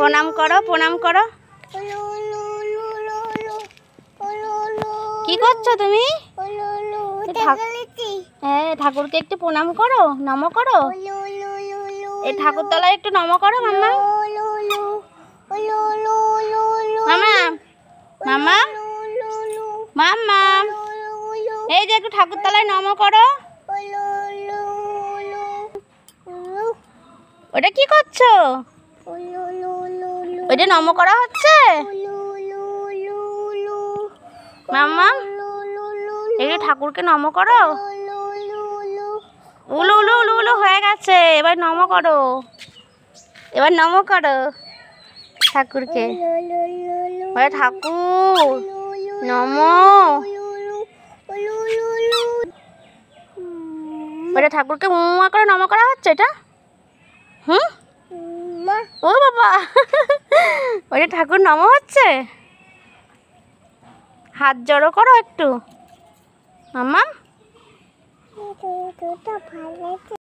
প্রণাম করো, প্রণাম করো। কি করছো তুমি? হ্যাঁ, ঠাকুরকে একটু প্রণাম করো, নম করো। এই ঠাকুরতলায় একটু নম করো মাম্মা। মামা, মামা, মাম্মা, এই যে একটু ঠাকুরতলায় নম করো। ওটা কি করছো? ওইটা নম করা হচ্ছে মাম্মা। একটু ঠাকুরকে নম করো। উলু উলু উলু উলু হয়ে গেছে, এবার নম করো, এবার নম করো ঠাকুরকে। ওরে ঠাকুর নম। ওটা ঠাকুরকে মুয়া করে নম করা হচ্ছে এটা। ও বাবা, ওটা ঠাকুর নম হচ্ছে। হাত জড়ো করো একটু মাম্মা।